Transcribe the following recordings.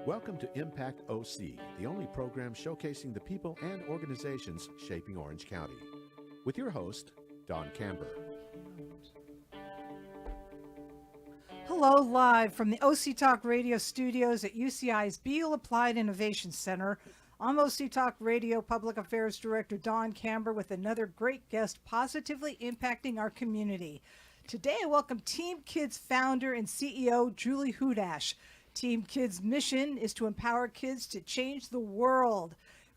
Welcome to Impact OC, the only program showcasing the people and organizations shaping Orange County. With your host, Don Camber. Hello, live from the OC Talk Radio studios at UCI's Beal Applied Innovation Center. I'm OC Talk Radio Public Affairs Director Don Camber with another great guest positively impacting our community. Today I welcome Team Kids founder and CEO Julie Hudash. Team Kids' mission is to empower kids to change the world.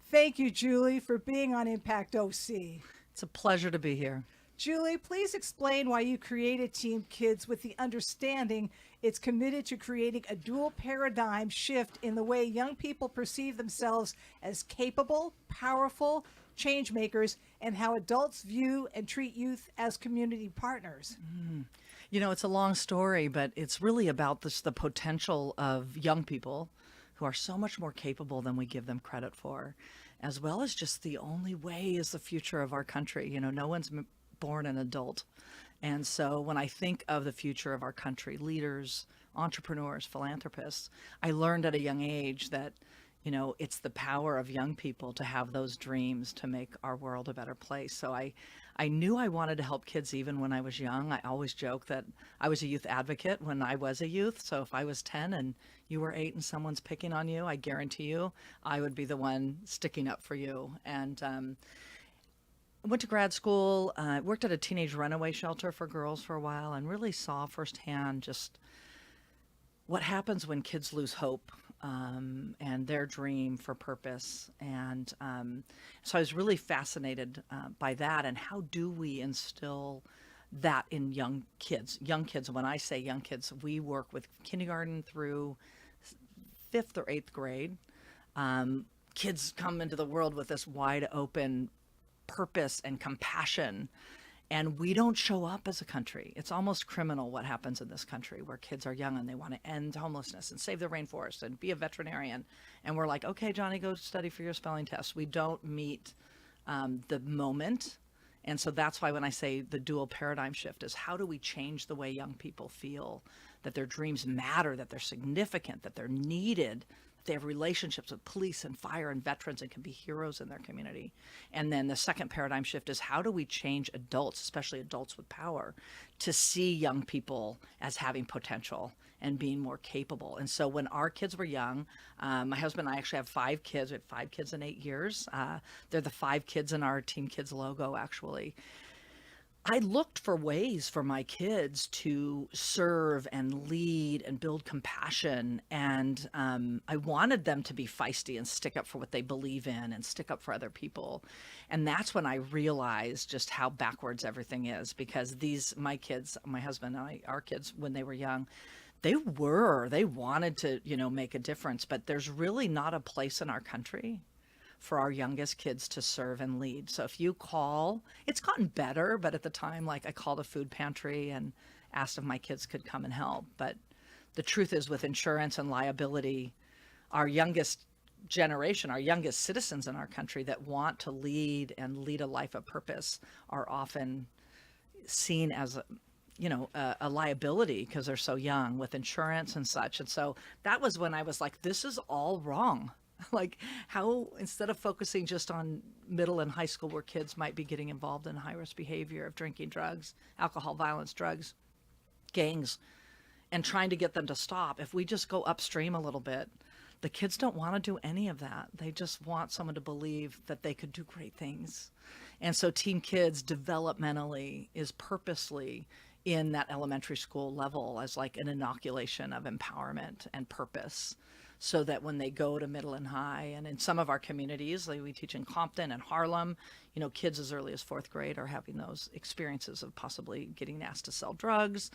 Thank you, Julie, for being on Impact OC. It's a pleasure to be here. Julie, please explain why you created Team Kids with the understanding it's committed to creating a dual paradigm shift in the way young people perceive themselves as capable, powerful change makers, and how adults view and treat youth as community partners. You know, it's a long story, but it's really about the potential of young people who are so much more capable than we give them credit for, as well as just the only way is the future of our country. You know, no one's born an adult. And so when I think of the future of our country, leaders, entrepreneurs, philanthropists, I learned at a young age that, you know, it's the power of young people to have those dreams to make our world a better place. So I knew I wanted to help kids even when I was young. I always joke that I was a youth advocate when I was a youth. So if I was 10 and you were 8 and someone's picking on you, I guarantee you I would be the one sticking up for you. And went to grad school, worked at a teenage runaway shelter for girls for a while, and really saw firsthand just what happens when kids lose hope and their dream for purpose. And so I was really fascinated by that, and how do we instill that in young kids? Young kids, when I say young kids, we work with kindergarten through 5th or 8th grade. Kids come into the world with this wide open purpose and compassion, and we don't show up as a country. It's almost criminal what happens in this country, where kids are young and they want to end homelessness and save the rainforest and be a veterinarian, and we're like, okay, Johnny, go study for your spelling test. We don't meet the moment. And so that's why when I say the dual paradigm shift is, how do we change the way young people feel that their dreams matter, that they're significant, that they're needed, they have relationships with police and fire and veterans and can be heroes in their community. And then the second paradigm shift is, how do we change adults, especially adults with power, to see young people as having potential and being more capable? And so when our kids were young, my husband and I actually have 5 kids. We had 5 kids in 8 years. They're the 5 kids in our Team Kids logo, actually. I looked for ways for my kids to serve and lead and build compassion. And I wanted them to be feisty and stick up for what they believe in and stick up for other people. And that's when I realized just how backwards everything is, because my kids, my husband and I, our kids, when they were young, they wanted to, you know, make a difference, but there's really not a place in our country for our youngest kids to serve and lead. So if you call, it's gotten better, but at the time, like, I called a food pantry and asked if my kids could come and help. But the truth is, with insurance and liability, our youngest generation, our youngest citizens in our country that want to lead and lead a life of purpose are often seen as a liability because they're so young with insurance and such. And so that was when I was like, this is all wrong. Like, how, instead of focusing just on middle and high school where kids might be getting involved in high-risk behavior of drinking drugs, alcohol, violence, drugs, gangs, and trying to get them to stop, if we just go upstream a little bit, the kids don't want to do any of that. They just want someone to believe that they could do great things. And so Team Kids developmentally is purposely in that elementary school level as like an inoculation of empowerment and purpose, so that when they go to middle and high, and in some of our communities, like we teach in Compton and Harlem, you know, kids as early as 4th grade are having those experiences of possibly getting asked to sell drugs.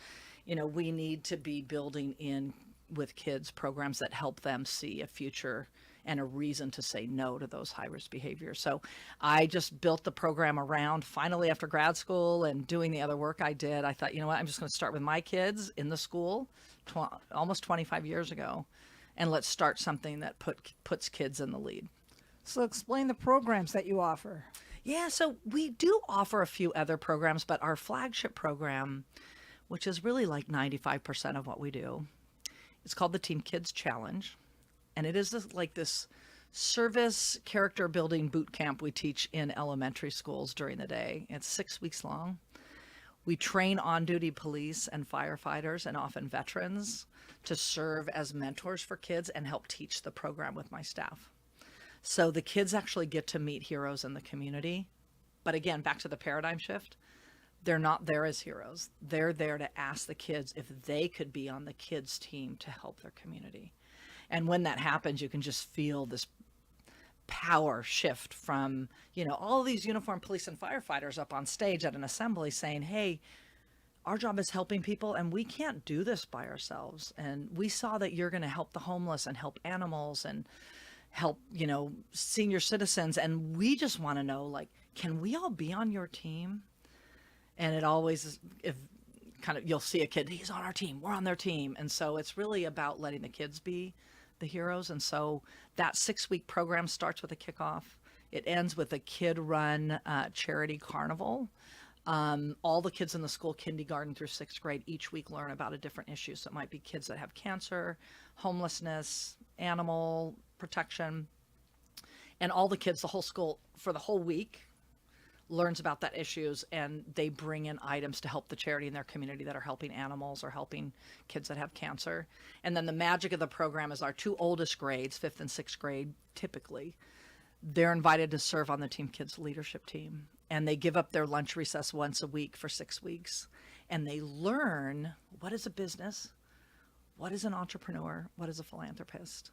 You know, we need to be building in with kids programs that help them see a future and a reason to say no to those high-risk behaviors. So I just built the program around, finally, after grad school and doing the other work I did, I thought, you know what, I'm just going to start with my kids in the school almost 25 years ago. And let's start something that puts kids in the lead. So explain the programs that you offer. Yeah, so we do offer a few other programs, but our flagship program, which is really like 95% of what we do, it's called the Team Kids Challenge. And it is this service character building boot camp we teach in elementary schools during the day. It's 6 weeks long. We train on-duty police and firefighters and often veterans to serve as mentors for kids and help teach the program with my staff. So the kids actually get to meet heroes in the community. But again, back to the paradigm shift, they're not there as heroes. They're there to ask the kids if they could be on the kids' team to help their community. And when that happens, you can just feel this power shift from, all these uniformed police and firefighters up on stage at an assembly saying, hey, our job is helping people and we can't do this by ourselves. And we saw that you're going to help the homeless and help animals and help, senior citizens. And we just want to know, can we all be on your team? And it always, you'll see a kid, he's on our team, we're on their team. And so it's really about letting the kids be the heroes. And so that 6-week program starts with a kickoff. It ends with a kid-run charity carnival. All the kids in the school, kindergarten through 6th grade, each week learn about a different issue. So it might be kids that have cancer, homelessness, animal protection. And all the kids, the whole school, for the whole week, learns about that issues, and they bring in items to help the charity in their community that are helping animals or helping kids that have cancer. And then the magic of the program is our 2 oldest grades, 5th and 6th grade, typically, they're invited to serve on the Team Kids leadership team. And they give up their lunch recess once a week for 6 weeks. And they learn what is a business, what is an entrepreneur, what is a philanthropist.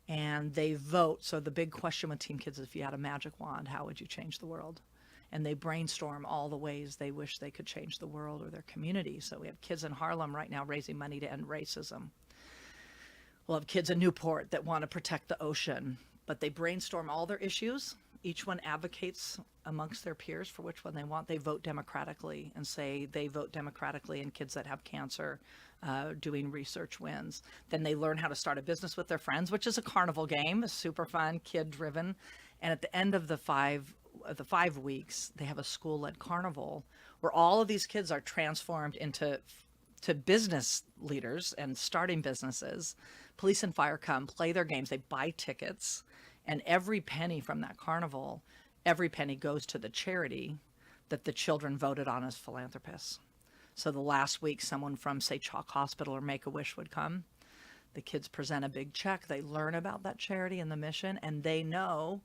And they vote. So the big question with Team Kids is, if you had a magic wand, how would you change the world? And they brainstorm all the ways they wish they could change the world or their community. So we have kids in Harlem right now raising money to end racism. We'll have kids in Newport that want to protect the ocean, but they brainstorm all their issues. Each one advocates amongst their peers for which one they want. They vote democratically and say they vote democratically in kids that have cancer, doing research wins. Then they learn how to start a business with their friends, which is a carnival game, super fun, kid-driven. And at the end of the 5 weeks, they have a school-led carnival where all of these kids are transformed into business leaders and starting businesses. Police and fire come, play their games, they buy tickets, and every penny from that carnival, every penny goes to the charity that the children voted on as philanthropists. So the last week, someone from, say, Chalk Hospital or Make-A-Wish would come. The kids present a big check. They learn about that charity and the mission, and they know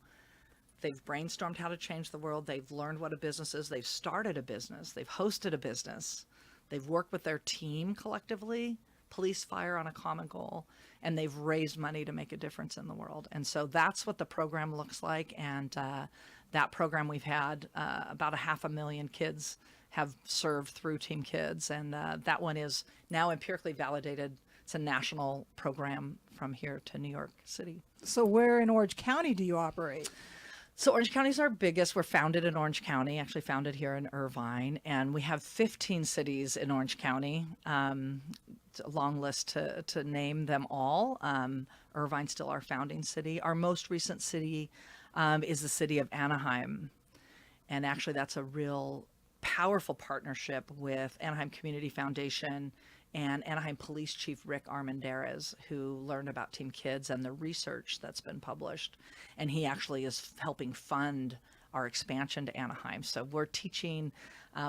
they've brainstormed how to change the world. They've learned what a business is. They've started a business. They've hosted a business. They've worked with their team collectively, police, fire, on a common goal, and they've raised money to make a difference in the world. And so that's what the program looks like. And that program, we've had about 500,000 kids have served through Team Kids. And that one is now empirically validated. It's a national program from here to New York City. So where in Orange County do you operate? So Orange County is our biggest. We're founded in Orange County, actually founded here in Irvine, and we have 15 cities in Orange County. It's a long list to name them all. Irvine's still our founding city. Our most recent city is the city of Anaheim. And actually that's a real powerful partnership with Anaheim Community Foundation and Anaheim Police Chief Rick Armendariz, who learned about Team Kids and the research that's been published. And he actually is helping fund our expansion to Anaheim. So we're teaching,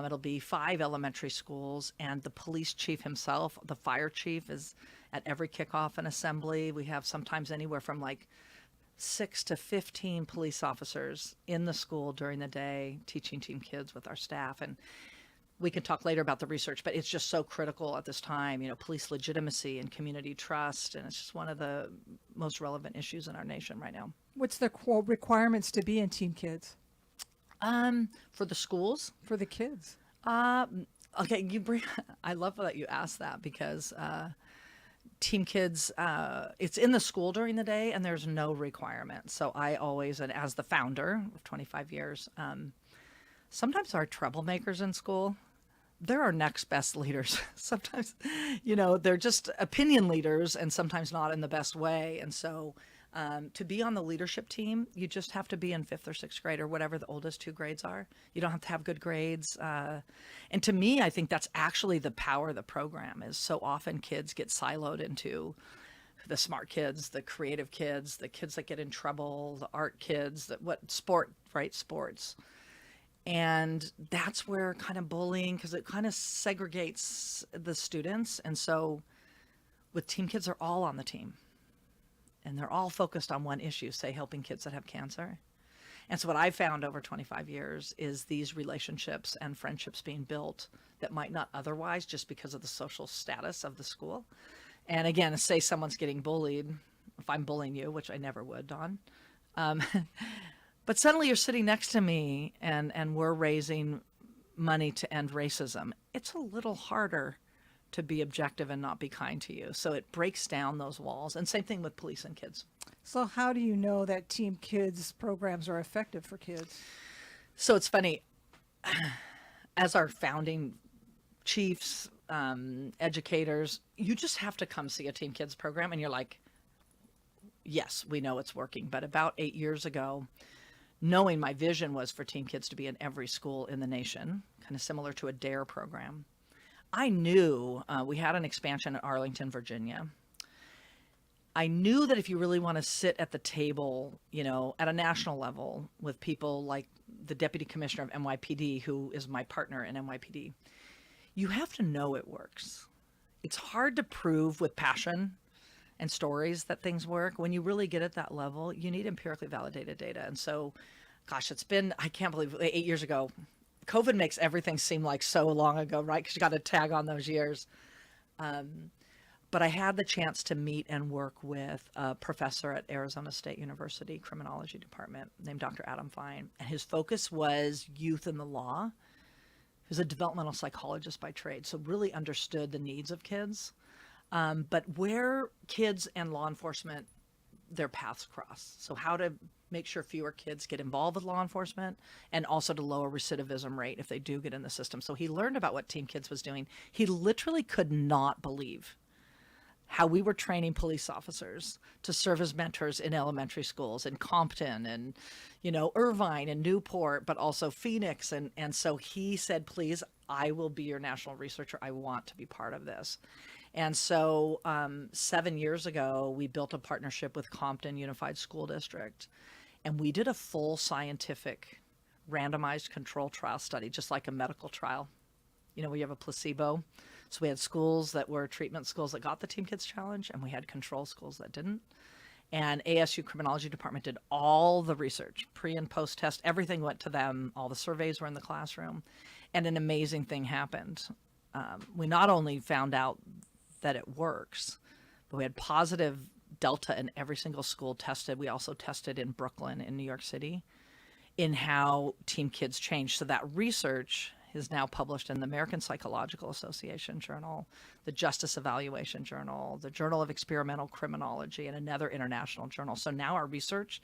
it'll be 5 elementary schools, and the police chief himself, the fire chief, is at every kickoff and assembly. We have sometimes anywhere from 6 to 15 police officers in the school during the day teaching Team Kids with our staff. And we can talk later about the research, but it's just so critical at this time, police legitimacy and community trust. And it's just one of the most relevant issues in our nation right now. What's the requirements to be in Team Kids? For the schools? For the kids. Okay, I love that you asked that, because Team Kids, it's in the school during the day and there's no requirement. So I always, and as the founder of 25 years, sometimes our troublemakers in school, they're our next best leaders. Sometimes, they're just opinion leaders and sometimes not in the best way. And so to be on the leadership team, you just have to be in 5th or 6th grade or whatever the oldest 2 grades are. You don't have to have good grades. And to me, I think that's actually the power of the program, is so often kids get siloed into the smart kids, the creative kids, the kids that get in trouble, the art kids, sports. And that's where kind of bullying, because it kind of segregates the students. And so with Team Kids, they're all on the team. And they're all focused on one issue, say helping kids that have cancer. And so what I found over 25 years is these relationships and friendships being built that might not otherwise, just because of the social status of the school. And again, say someone's getting bullied, if I'm bullying you, which I never would, Dawn. But suddenly you're sitting next to me and we're raising money to end racism. It's a little harder to be objective and not be kind to you. So it breaks down those walls. And same thing with police and kids. So how do you know that Team Kids programs are effective for kids? So it's funny, as our founding chiefs, educators, you just have to come see a Team Kids program and you're like, yes, we know it's working. But about 8 years ago, knowing my vision was for Team Kids to be in every school in the nation, kind of similar to a DARE program, I knew we had an expansion in Arlington, Virginia. I knew that if you really want to sit at the table, at a national level with people like the Deputy Commissioner of NYPD, who is my partner in NYPD, you have to know it works. It's hard to prove with passion and stories that things work. When you really get at that level, you need empirically validated data. And so, gosh, I can't believe 8 years ago, COVID makes everything seem like so long ago, right? Because you got to tag on those years. But I had the chance to meet and work with a professor at Arizona State University Criminology Department named Dr. Adam Fine. And his focus was youth in the law. He was a developmental psychologist by trade, so really understood the needs of kids. But where kids and law enforcement, their paths cross. So how to make sure fewer kids get involved with law enforcement, and also to lower recidivism rate if they do get in the system. So he learned about what Team Kids was doing. He literally could not believe how we were training police officers to serve as mentors in elementary schools in Compton and, Irvine and Newport, but also Phoenix. And so he said, please, I will be your national researcher. I want to be part of this. And so 7 years ago, we built a partnership with Compton Unified School District, and we did a full scientific randomized control trial study, just like a medical trial, where you have a placebo. So we had schools that were treatment schools that got the Team Kids Challenge, and we had control schools that didn't. And ASU Criminology Department did all the research, pre and post test, everything went to them. All the surveys were in the classroom, and an amazing thing happened. We not only found out that it works, but we had positive delta in every single school tested. We also tested in Brooklyn, in New York City, in how Team Kids changed. So that research is now published in the American Psychological Association Journal, the Justice Evaluation Journal, the Journal of Experimental Criminology, and another international journal. So now our research,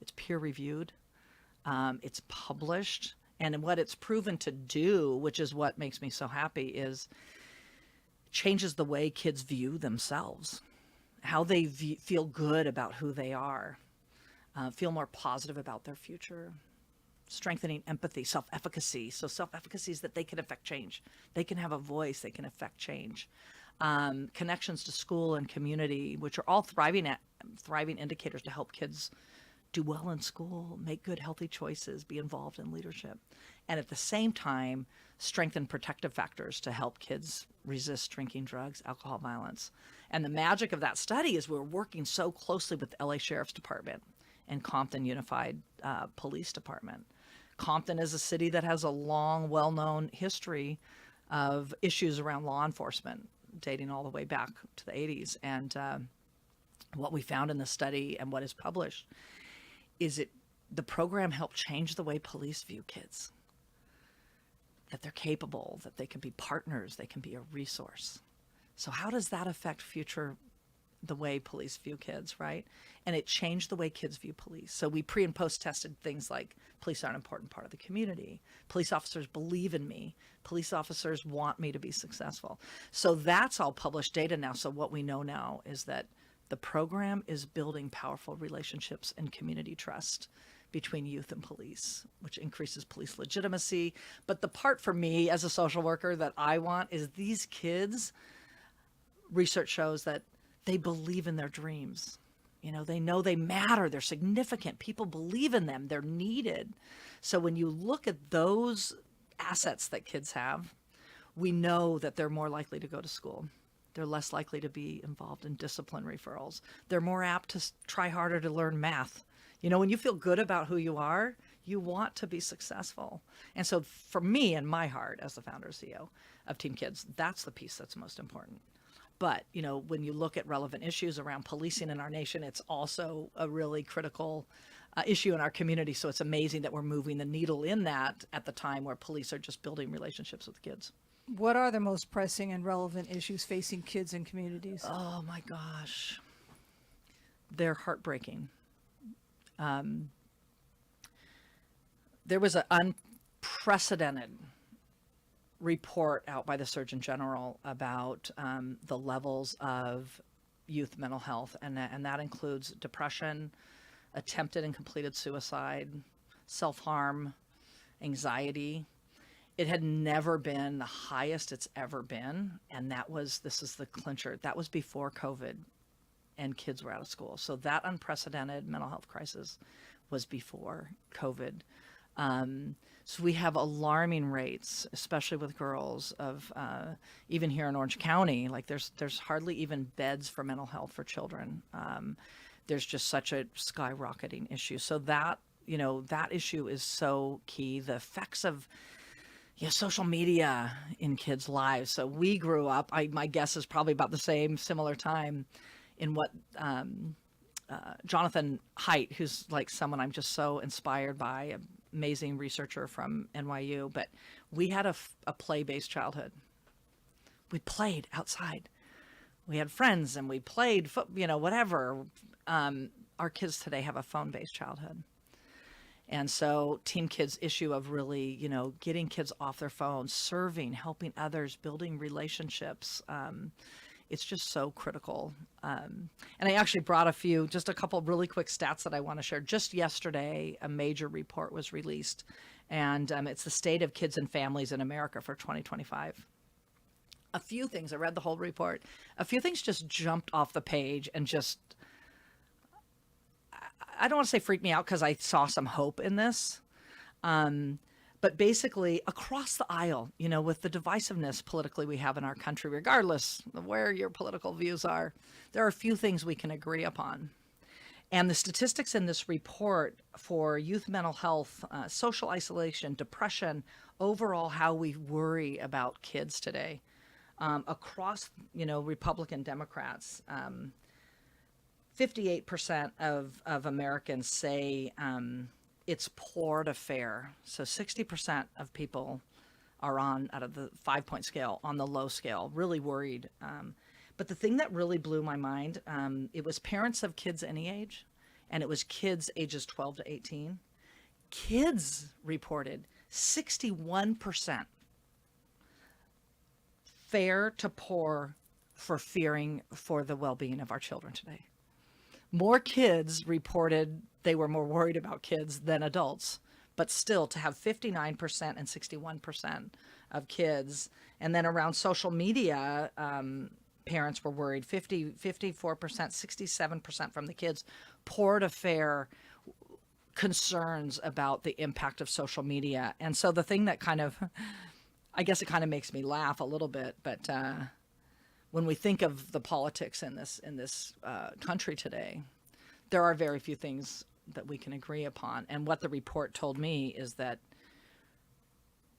it's peer reviewed, it's published, and what it's proven to do, which is what makes me so happy, is changes the way kids view themselves, how they feel good about who they are, feel more positive about their future, strengthening empathy, self-efficacy. So self-efficacy is that they can affect change. They can have a voice, they can affect change. Connections to school and community, which are all thriving indicators to help kids do well in school, make good, healthy choices, be involved in leadership. And at the same time, strengthen protective factors to help kids resist drinking, drugs, alcohol, violence. And the magic of that study is we're working so closely with the LA Sheriff's Department and Compton Unified Police Department. Compton is a city that has a long, well-known history of issues around law enforcement, dating all the way back to the 80s. And what we found in the study and what is published is the program helped change the way police view kids, that they're capable, that they can be partners, they can be a resource. So how does that affect the way police view kids, right? And it changed the way kids view police. So we pre and post tested things like police are an important part of the community. Police officers believe in me. Police officers want me to be successful. So that's all published data now. So what we know now is that the program is building powerful relationships and community trust between youth and police, which increases police legitimacy. But the part for me as a social worker that I want is these kids, research shows that they believe in their dreams. They know they matter. They're significant. People believe in them. They're needed. So when you look at those assets that kids have, we know that they're more likely to go to school. They're less likely to be involved in discipline referrals. They're more apt to try harder to learn math. When you feel good about who you are, you want to be successful. And so for me, in my heart, as the founder and CEO of Team Kids, that's the piece that's most important. But, when you look at relevant issues around policing in our nation, it's also a really critical issue in our community. So it's amazing that we're moving the needle in that at the time where police are just building relationships with kids. What are the most pressing and relevant issues facing kids and communities? Oh my gosh. They're heartbreaking. There was an unprecedented report out by the Surgeon General about the levels of youth mental health, and that includes depression, attempted and completed suicide, self-harm, anxiety. It had never been the highest it's ever been, and this is the clincher, that was before COVID and kids were out of school. So that unprecedented mental health crisis was before COVID. So we have alarming rates, especially with girls, of even here in Orange County, like there's hardly even beds for mental health for children. There's just such a skyrocketing issue. So that issue is so key. The effects of social media in kids' lives. So we grew up, my guess is probably about the similar time in what Jonathan Haidt, who's like someone I'm just so inspired by, amazing researcher from NYU, but we had a play-based childhood. We played outside. We had friends and we played, whatever. Our kids today have a phone-based childhood. And so Team Kids issue of really, getting kids off their phones, serving, helping others, building relationships, it's just so critical. And I actually brought just a couple really quick stats that I want to share. Just yesterday, a major report was released, and it's the state of kids and families in America for 2025. A few things, I read the whole report, a few things just jumped off the page and just, I don't want to say freaked me out because I saw some hope in this. But basically, across the aisle, with the divisiveness politically we have in our country, regardless of where your political views are, there are a few things we can agree upon. And the statistics in this report for youth mental health, social isolation, depression, overall how we worry about kids today, across, Republican Democrats, 58% of Americans say it's poor to fair. So 60% of people are out of the 5-point scale, on the low scale, really worried. But the thing that really blew my mind, it was parents of kids any age, and it was kids ages 12 to 18. Kids reported 61% fair to poor for fearing for the well-being of our children today. More kids reported they were more worried about kids than adults, but still to have 59% and 61% of kids. And then around social media, parents were worried, 54%, 67% from the kids, poor to fair concerns about the impact of social media. And so the thing that I guess it kind of makes me laugh a little bit, but when we think of the politics in this country today, there are very few things that we can agree upon. And what the report told me is that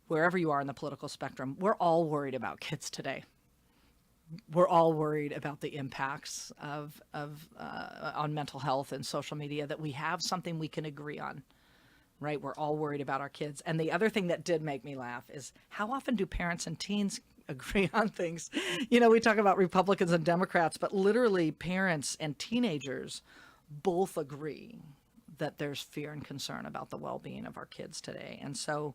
wherever you are in the political spectrum, we're all worried about kids today. We're all worried about the impacts of on mental health and social media, that we have something we can agree on, right? We're all worried about our kids. And the other thing that did make me laugh is how often do parents and teens agree on things? We talk about Republicans and Democrats, but literally parents and teenagers both agree that there's fear and concern about the well-being of our kids today. And so,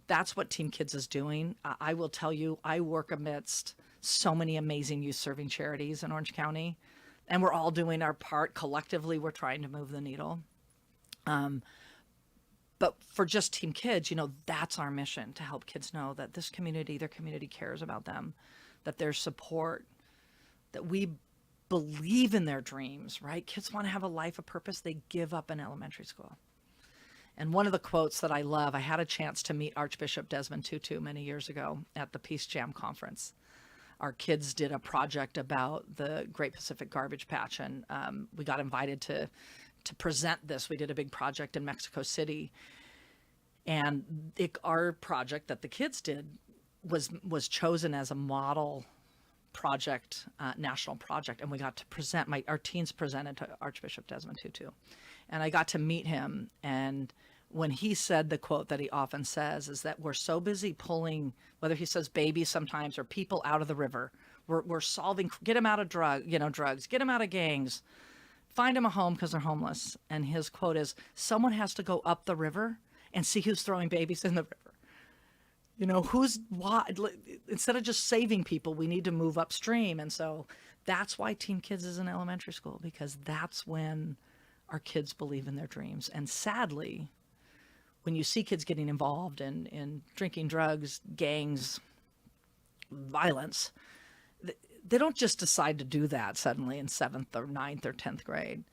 that's what Team Kids is doing. I will tell you, I work amidst so many amazing youth-serving charities in Orange County, and we're all doing our part. Collectively, we're trying to move the needle. But for just Team Kids, that's our mission, to help kids know that this community, their community cares about them, that there's support, that we believe in their dreams, right? Kids want to have a life of purpose. They give up in elementary school. And one of the quotes that I love, I had a chance to meet Archbishop Desmond Tutu many years ago at the Peace Jam conference. Our kids did a project about the Great Pacific Garbage Patch, and we got invited to present this. We did a big project in Mexico City, and our project that the kids did was chosen as a model project, national project, and we got to present. Our teens presented to Archbishop Desmond Tutu, and I got to meet him. And when he said the quote that he often says is that we're so busy pulling, whether he says babies sometimes or people out of the river, we're solving, get them out of drugs, get them out of gangs, find them a home because they're homeless. And his quote is, someone has to go up the river and see who's throwing babies in the river. Instead of just saving people, we need to move upstream. And so that's why Team Kids is in elementary school, because that's when our kids believe in their dreams. And sadly, when you see kids getting involved in drinking, drugs, gangs, violence, they don't just decide to do that suddenly in 7th or 9th or 10th grade.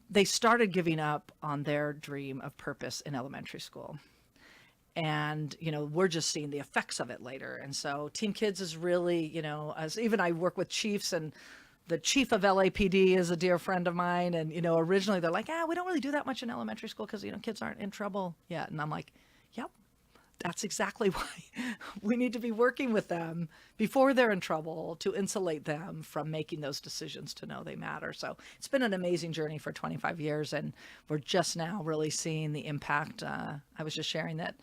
They started giving up on their dream of purpose in elementary school. And, we're just seeing the effects of it later. And so Team Kids is really, as even I work with chiefs, and the chief of LAPD is a dear friend of mine. And, originally they're like, we don't really do that much in elementary school because, kids aren't in trouble yet. And I'm like, yep, that's exactly why we need to be working with them before they're in trouble to insulate them from making those decisions to know they matter. So it's been an amazing journey for 25 years. And we're just now really seeing the impact. I was just sharing that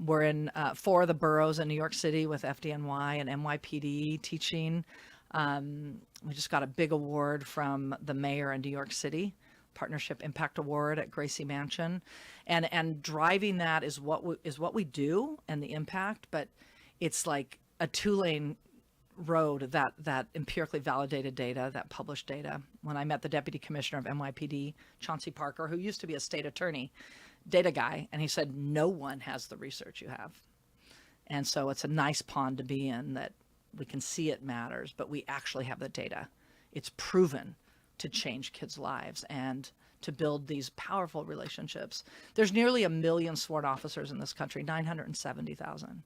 we're in 4 of the boroughs in New York City with FDNY and NYPD teaching. We just got a big award from the mayor in New York City, Partnership Impact Award at Gracie Mansion, and driving that is what we do, and the impact. But it's like a 2-lane road, that empirically validated data, that published data. When I met the deputy commissioner of NYPD, Chauncey Parker, who used to be a state attorney, data guy, and he said, no one has the research you have. And so it's a nice pond to be in, that we can see it matters, but we actually have the data. It's proven to change kids' lives and to build these powerful relationships. There's nearly 1 million sworn officers in this country, 970,000.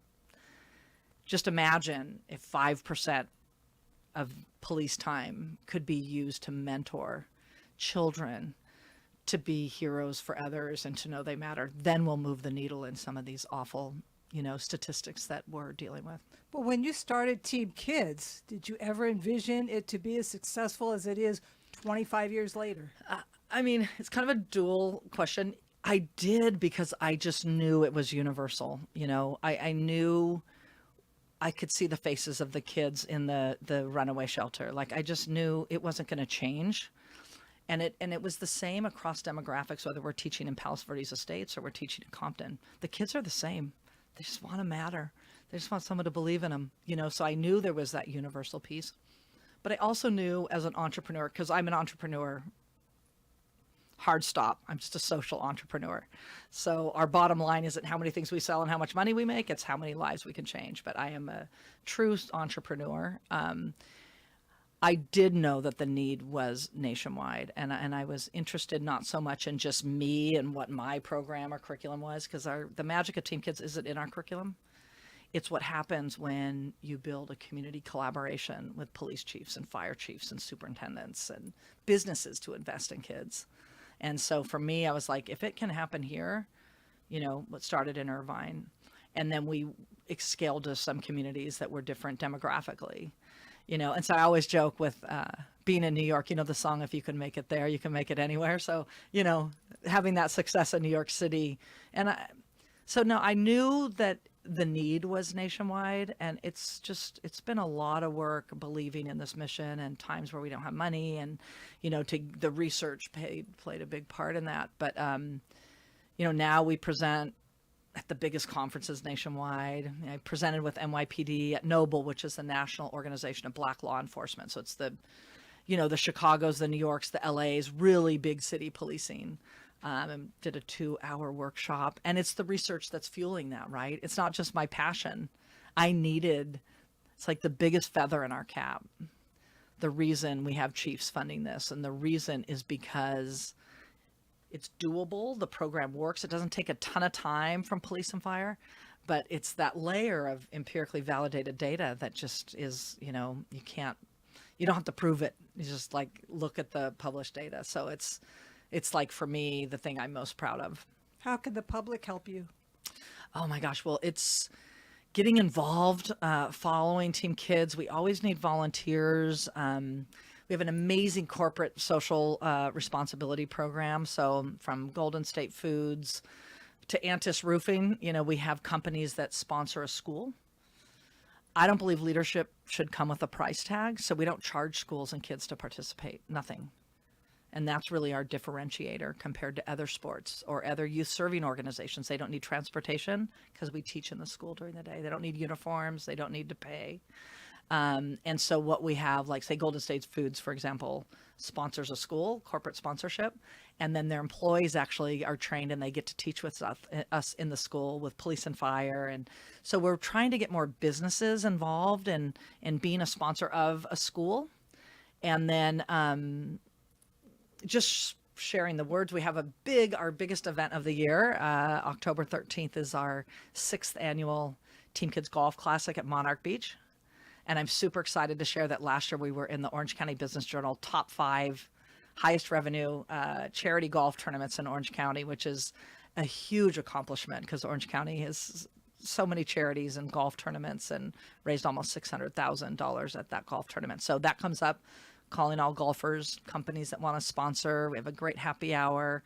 Just imagine if 5% of police time could be used to mentor children to be heroes for others and to know they matter. Then we'll move the needle in some of these awful, statistics that we're dealing with. Well, when you started Team Kids, did you ever envision it to be as successful as it is 25 years later? It's kind of a dual question. I did, because I just knew it was universal. I knew I could see the faces of the kids in the runaway shelter. Like, I just knew it wasn't going to change. And it was the same across demographics, whether we're teaching in Palos Verdes Estates or we're teaching in Compton. The kids are the same. They just want to matter. They just want someone to believe in them, so I knew there was that universal piece. But I also knew as an entrepreneur, because I'm an entrepreneur, hard stop. I'm just a social entrepreneur. So our bottom line isn't how many things we sell and how much money we make. It's how many lives we can change. But I am a true entrepreneur. I did know that the need was nationwide, and I was interested not so much in just me and what my program or curriculum was, because the magic of Team Kids isn't in our curriculum. It's what happens when you build a community collaboration with police chiefs and fire chiefs and superintendents and businesses to invest in kids. And so for me, I was like, if it can happen here, what started in Irvine, and then we scaled to some communities that were different demographically. And so I always joke with being in New York, the song, if you can make it there, you can make it anywhere. So, having that success in New York City. And I knew that the need was nationwide, and it's been a lot of work believing in this mission, and times where we don't have money, and, the research played a big part in that. But, now we present at the biggest conferences nationwide. I presented with NYPD at Noble, which is the National Organization of Black Law Enforcement. So it's the Chicagos, the New Yorks, the LAs, really big city policing. And did a 2-hour workshop, and it's the research that's fueling that, right? It's not just my passion. I needed It's like the biggest feather in our cap. The reason we have chiefs funding this, and the reason is because it's doable. The program works. It doesn't take a ton of time from police and fire, but it's that layer of empirically validated data that just is, you don't have to prove it. You just like look at the published data. So it's like, for me, the thing I'm most proud of. How can the public help you? Oh my gosh. Well, it's getting involved, following Team Kids. We always need volunteers. We have an amazing corporate social responsibility program. So from Golden State Foods to Antis Roofing, we have companies that sponsor a school. I don't believe leadership should come with a price tag. So we don't charge schools and kids to participate. Nothing. And that's really our differentiator compared to other sports or other youth serving organizations. They don't need transportation because we teach in the school during the day. They don't need uniforms. They don't need to pay. And so what we have, like say Golden State Foods, for example, sponsors a school, corporate sponsorship, and then their employees actually are trained and they get to teach with us in the school with police and fire. And so we're trying to get more businesses involved in being a sponsor of a school. And then just sharing the words, we have our biggest event of the year. October 13th is our 6th annual Team Kids Golf Classic at Monarch Beach. And I'm super excited to share that last year we were in the Orange County Business Journal top 5 highest revenue charity golf tournaments in Orange County, which is a huge accomplishment because Orange County has so many charities and golf tournaments and raised almost $600,000 at that golf tournament. So that comes up, calling all golfers, companies that want to sponsor. We have a great happy hour.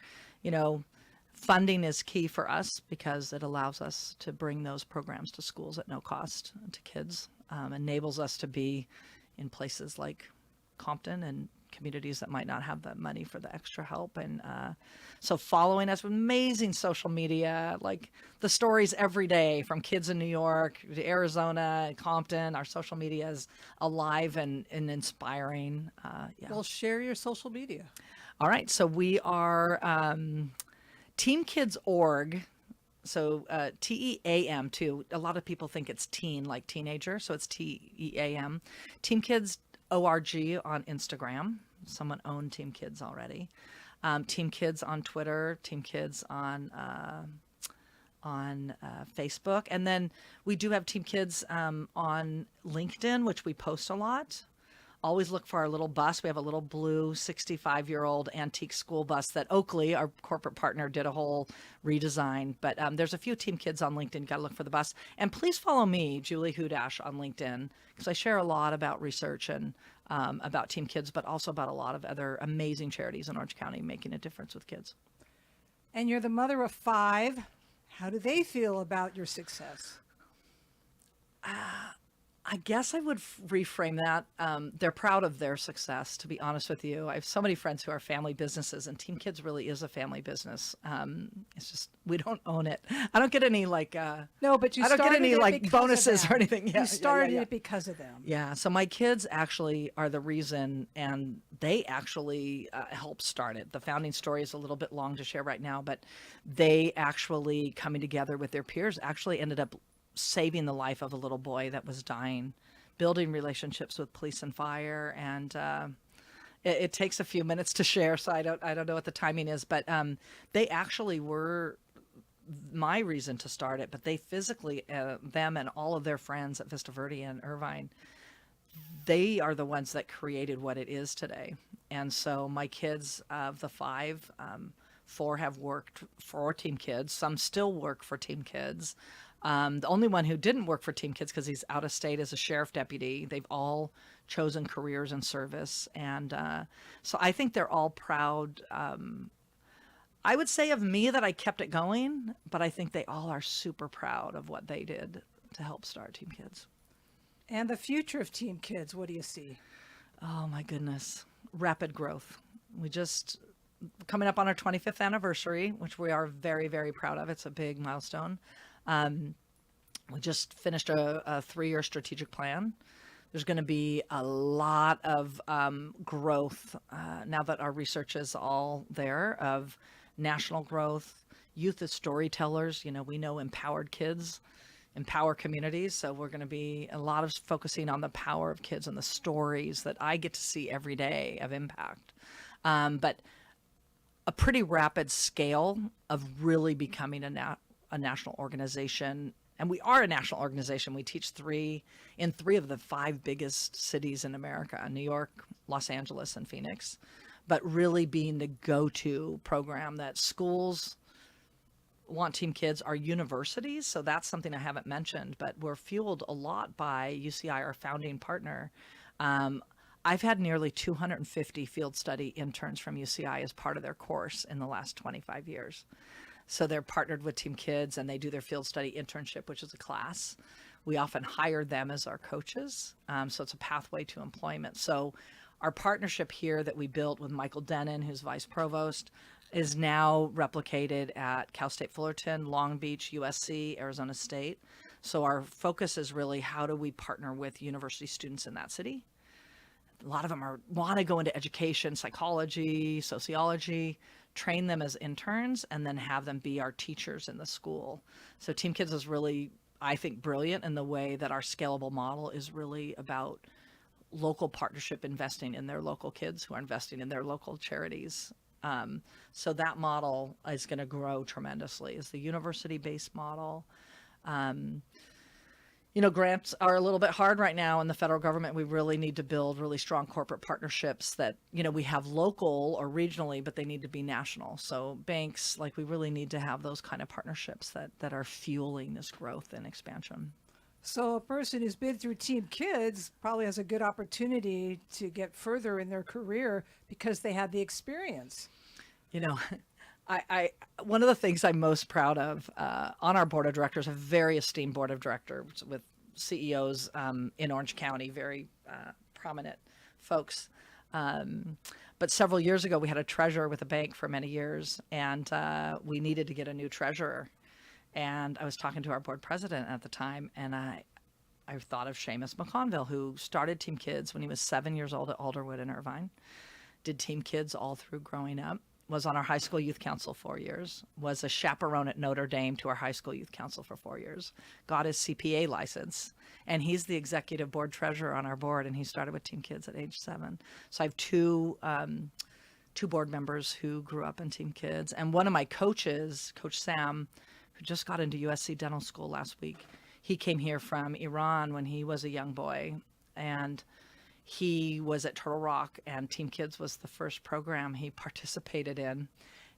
Funding is key for us because it allows us to bring those programs to schools at no cost to kids, enables us to be in places like Compton and communities that might not have the money for the extra help. And so following us with amazing social media, like the stories every day from kids in New York to Arizona, Compton, our social media is alive and inspiring. Yeah. Well, share your social media. All right. So we are Team Kids Org. So TEAM too. A lot of people think it's teen, like teenager. So it's TEAM. Team Kids ORG on Instagram. Someone owned Team Kids already. Team Kids on Twitter. Team Kids on Facebook. And then we do have Team Kids on LinkedIn, which we post a lot. Always look for our little bus. We have a little blue 65-year-old antique school bus that Oakley, our corporate partner, did a whole redesign. But there's a few Team Kids on LinkedIn. Got to look for the bus. And please follow me, Julie Hudash, on LinkedIn, because I share a lot about research and about Team Kids, but also about a lot of other amazing charities in Orange County making a difference with kids. And you're the mother of 5. How do they feel about your success? I guess I would reframe that. They're proud of their success, to be honest with you. I have so many friends who are family businesses, and Team Kids really is a family business. It's just, we don't own it. I don't get any No, but you I don't get any started it bonuses because of or them. anything. Yeah, You started yeah. it because of them. Yeah, so my kids actually are the reason, and they actually helped start it. The founding story is a little bit long to share right now, but they actually, coming together with their peers, actually ended up saving the life of a little boy that was dying, building relationships with police and fire. And it takes a few minutes to share, so I don't know what the timing is, but they actually were my reason to start it. But they physically, them and all of their friends at Vista Verde and Irvine, they are the ones that created what it is today. And so my kids, of the 5, 4 have worked for Team Kids. Some still work for Team Kids. The only one who didn't work for Team Kids because he's out of state is a sheriff deputy. They've all chosen careers in service. And so I think they're all proud. I would say of me that I kept it going, but I think they all are super proud of what they did to help start Team Kids. And the future of Team Kids, what do you see? Oh my goodness. Rapid growth. We just coming up on our 25th anniversary, which we are very, very proud of. It's a big milestone. We just finished a 3-year strategic plan. There's going to be a lot of growth now that our research is all there, of national growth, youth as storytellers. We know empowered kids empower communities. So we're going to be a lot of focusing on the power of kids and the stories that I get to see every day of impact. But a pretty rapid scale of really becoming a national organization. And we are a national organization. We teach in three of the 5 biggest cities in America, New York, Los Angeles, and Phoenix. But really being the go-to program that schools want Team Kids, our universities. So that's something I haven't mentioned, but we're fueled a lot by UCI, our founding partner. I've had nearly 250 field study interns from UCI as part of their course in the last 25 years. So they're partnered with Team Kids and they do their field study internship, which is a class. We often hire them as our coaches. So it's a pathway to employment. So our partnership here that we built with Michael Denon, who's vice provost, is now replicated at Cal State Fullerton, Long Beach, USC, Arizona State. So our focus is really how do we partner with university students in that city? A lot of them want to go into education, psychology, sociology, train them as interns, and then have them be our teachers in the school. So Team Kids is really, I think, brilliant in the way that our scalable model is really about local partnership investing in their local kids who are investing in their local charities. So that model is going to grow tremendously. It's the university-based model. Grants are a little bit hard right now in the federal government. We really need to build really strong corporate partnerships that, we have local or regionally, but they need to be national. So banks, we really need to have those kind of partnerships that are fueling this growth and expansion. So a person who's been through Team Kids probably has a good opportunity to get further in their career because they had the experience. I one of the things I'm most proud of on our board of directors, a very esteemed board of directors with CEOs in Orange County, very prominent folks. But several years ago, we had a treasurer with a bank for many years, and we needed to get a new treasurer. And I was talking to our board president at the time, and I thought of Seamus McConville, who started Team Kids when he was 7 years old at Alderwood in Irvine, did Team Kids all through growing up, was on our high school youth council 4 years, was a chaperone at Notre Dame to our high school youth council for 4 years, got his CPA license, and he's the executive board treasurer on our board, and he started with Team Kids at age 7. So I have two board members who grew up in Team Kids, and one of my coaches, Coach Sam, who just got into USC Dental School last week, he came here from Iran when he was a young boy, and he was at Turtle Rock, and Team Kids was the first program he participated in.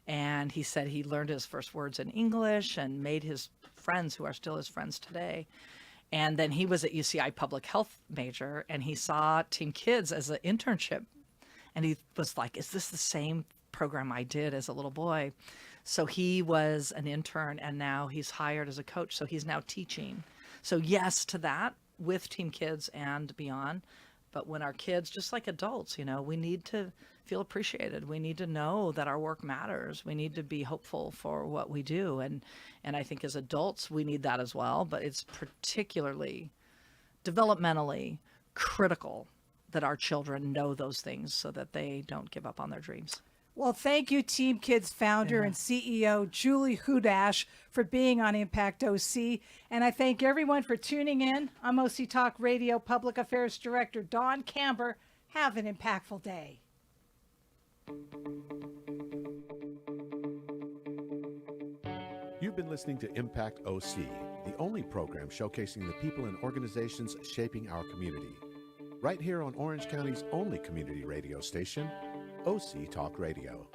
And he said he learned his first words in English and made his friends, who are still his friends today. And then he was at UCI Public Health major, and he saw Team Kids as an internship. And he was like, is this the same program I did as a little boy? So he was an intern, and now he's hired as a coach. So he's now teaching. So yes to that with Team Kids and beyond. But when our kids, just like adults, we need to feel appreciated. We need to know that our work matters. We need to be hopeful for what we do. And I think as adults, we need that as well. But it's particularly developmentally critical that our children know those things so that they don't give up on their dreams. Well, thank you, Team Kids founder and CEO Julie Hudash, for being on Impact OC. And I thank everyone for tuning in. I'm OC Talk Radio Public Affairs Director Dawn Camber. Have an impactful day. You've been listening to Impact OC, the only program showcasing the people and organizations shaping our community. Right here on Orange County's only community radio station, OC Talk Radio.